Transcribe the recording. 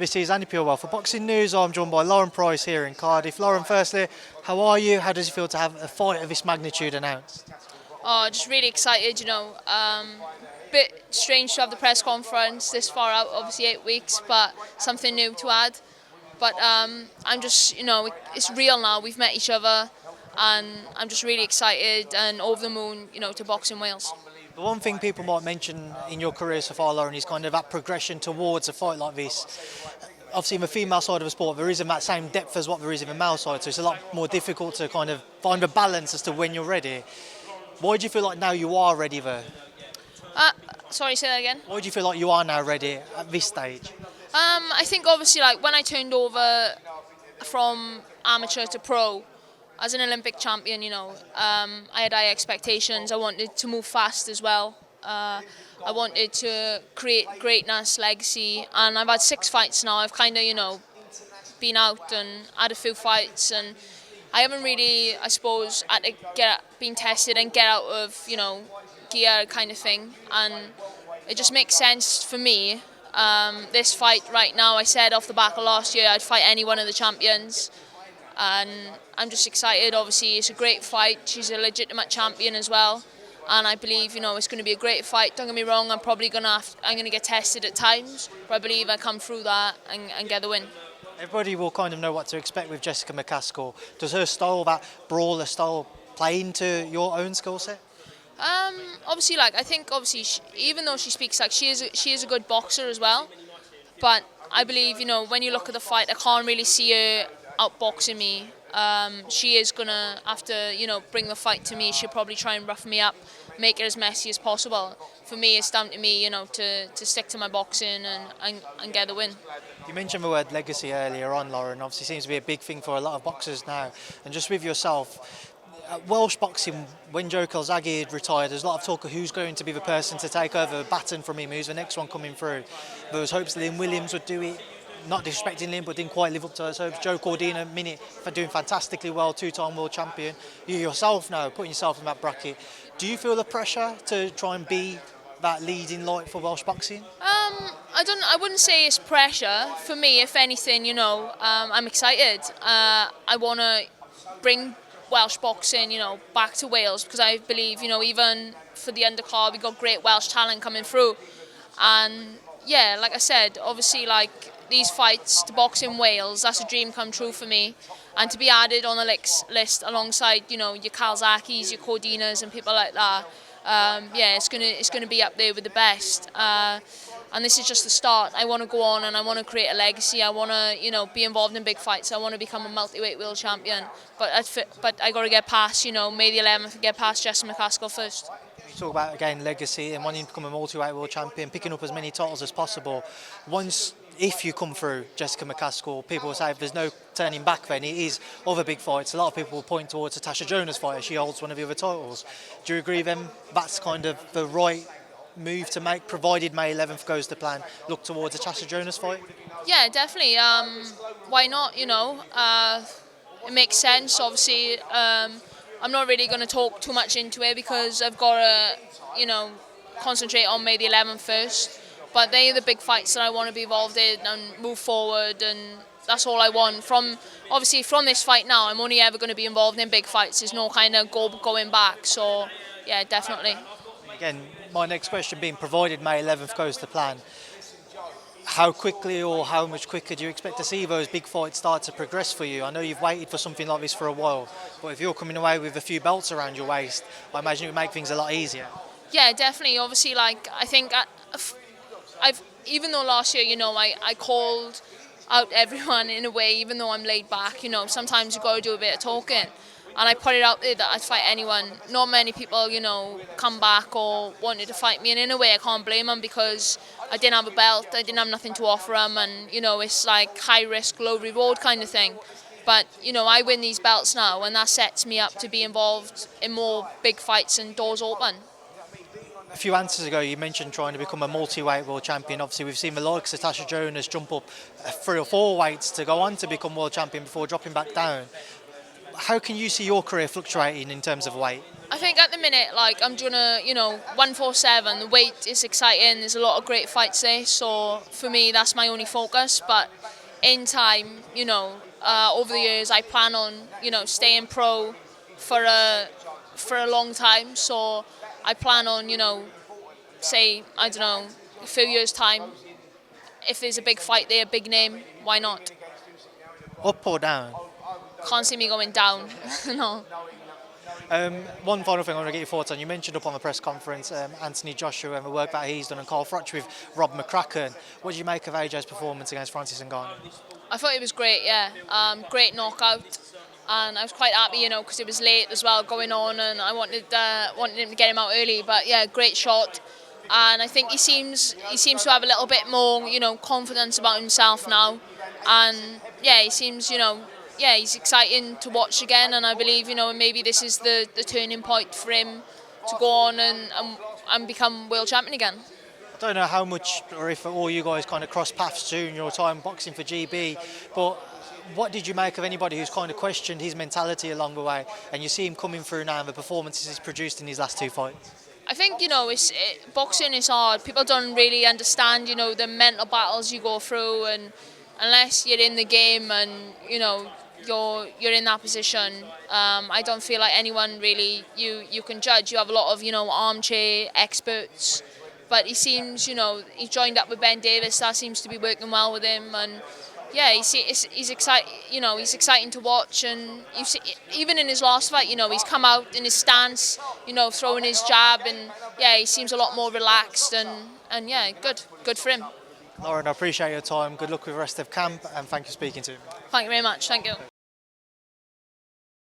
This is Andi Purewal for Boxing News. I'm joined by Lauren Price here in Cardiff. Lauren, firstly, how are you? How does it feel to have a fight of this magnitude announced? Oh, just really excited, bit strange to have the press conference this far out, obviously 8 weeks, but something new to add. But I'm just, it's real now. We've met each other, and I'm just really excited and over the moon, to box in Wales. The one thing people might mention in your career so far, Lauren, is kind of that progression towards a fight like this. Obviously, in the female side of the sport, there isn't that same depth as what there is in the male side, so it's a lot more difficult to kind of find a balance as to when you're ready. Why do you feel like now you are ready there? Sorry, say that again? Why do you feel like you are now ready at this stage? I think obviously when I turned over from amateur to pro, as an Olympic champion, I had high expectations. I wanted to move fast as well. I wanted to create greatness, legacy, and I've had 6 fights now. I've kind of, been out and had a few fights, and I haven't really, I suppose, had to been tested and get out of, gear kind of thing. And it just makes sense for me. This fight right now, I said off the back of last year, I'd fight any one of the champions. And I'm just excited. Obviously, it's a great fight. She's a legitimate champion as well, and I believe it's going to be a great fight. Don't get me wrong. I'm going to get tested at times, but I believe I come through that and get the win. Everybody will kind of know what to expect with Jessica McCaskill. Does her style, that brawler style, play into your own skill set? Obviously, I think even though she speaks she is a good boxer as well. But I believe when you look at the fight, I can't really see her outboxing me. She is gonna have to bring the fight to me. She'll probably try and rough me up, make it as messy as possible. For me, it's down to me to stick to my boxing and get the win. You mentioned the word legacy earlier on, Lauren. Obviously seems to be a big thing for a lot of boxers now. And just with yourself, Welsh boxing, when Joe Calzaghe had retired, there's a lot of talk of who's going to be the person to take over the baton from him, who's the next one coming through. There was hopes Lynn Williams would do it. Not disrespecting Lynn, but didn't quite live up to her hopes. Joe Cordina, minute for doing fantastically well, 2-time world champion. You yourself now, putting yourself in that bracket. Do you feel the pressure to try and be that leading light for Welsh boxing? I wouldn't say it's pressure. For me, if anything, I'm excited. I want to bring Welsh boxing, back to Wales, because I believe, even for the undercard, we got great Welsh talent coming through. And yeah, like I said, obviously, these fights to box in Wales, that's a dream come true for me. And to be added on the list alongside, your Calzaghes, your Cordinas and people like that, it's gonna be up there with the best. And this is just the start. I want to go on and I want to create a legacy. I want to, be involved in big fights. I want to become a multi-weight world champion. But I got to get past, May the 11th, get past Jessica McCaskill first. You talk about, again, legacy and wanting to become a multi-weight world champion, picking up as many titles as possible. If you come through Jessica McCaskill, people will say if there's no turning back, then it is other big fights. A lot of people will point towards Natasha Jonas fight. She holds one of the other titles. Do you agree then that's kind of the right move to make, provided May 11th goes to plan, look towards Natasha Jonas fight? Yeah, definitely. Why not, it makes sense. Obviously, I'm not really going to talk too much into it because I've got to, concentrate on May the 11th first. But they are the big fights that I want to be involved in and move forward, and that's all I want. From this fight now, I'm only ever going to be involved in big fights. There's no kind of going back. So, yeah, definitely. Again, my next question being, provided May 11th goes to plan, how quickly or how much quicker do you expect to see those big fights start to progress for you? I know you've waited for something like this for a while, but if you're coming away with a few belts around your waist, I imagine it would make things a lot easier. Yeah, definitely. Obviously, I think even though last year, I called out everyone in a way, even though I'm laid back, sometimes you got to do a bit of talking. And I put it out there that I'd fight anyone. Not many people, come back or wanted to fight me. And in a way, I can't blame them because I didn't have a belt. I didn't have nothing to offer them. And, it's like high risk, low reward kind of thing. But, I win these belts now, and that sets me up to be involved in more big fights and doors open. A few answers ago, you mentioned trying to become a multi-weight world champion. Obviously, we've seen the likes of Natasha Jonas jump up 3 or 4 weights to go on to become world champion before dropping back down. How can you see your career fluctuating in terms of weight? I think at the minute, like I'm doing 147. The weight is exciting. There's a lot of great fights there. So for me, that's my only focus. But in time, over the years, I plan on, staying pro for a long time. So I plan on, say, I don't know, a few years time. If there's a big fight there, a big name, why not? Up or down? Can't see me going down. No. One final thing I want to get your thoughts on. You mentioned up on the press conference Anthony Joshua and the work that he's done, and Carl Froch with Rob McCracken. What did you make of AJ's performance against Francis Ngannou? I thought it was great, yeah. Great knockout. And I was quite happy, because it was late as well going on, and I wanted him to get him out early. But yeah, great shot. And I think he seems to have a little bit more, confidence about himself now. And yeah, he seems, he's exciting to watch again. And I believe, maybe this is the turning point for him to go on and become world champion again. I don't know how much, or if all you guys kind of cross paths during your time boxing for GB, but what did you make of anybody who's kind of questioned his mentality along the way, and you see him coming through now and the performances he's produced in his last 2 fights? I think, boxing is hard. People don't really understand, the mental battles you go through, and unless you're in the game and, you're in that position, I don't feel like anyone really you can judge. You have a lot of, armchair experts, but he seems, he joined up with Ben Davis. That seems to be working well with him, and yeah, he's exciting. He's exciting to watch, and you see, even in his last fight, he's come out in his stance, throwing his jab, and yeah, he seems a lot more relaxed, and yeah, good for him. Lauren, I appreciate your time. Good luck with the rest of camp, and thank you for speaking to me. Thank you very much. Thank you.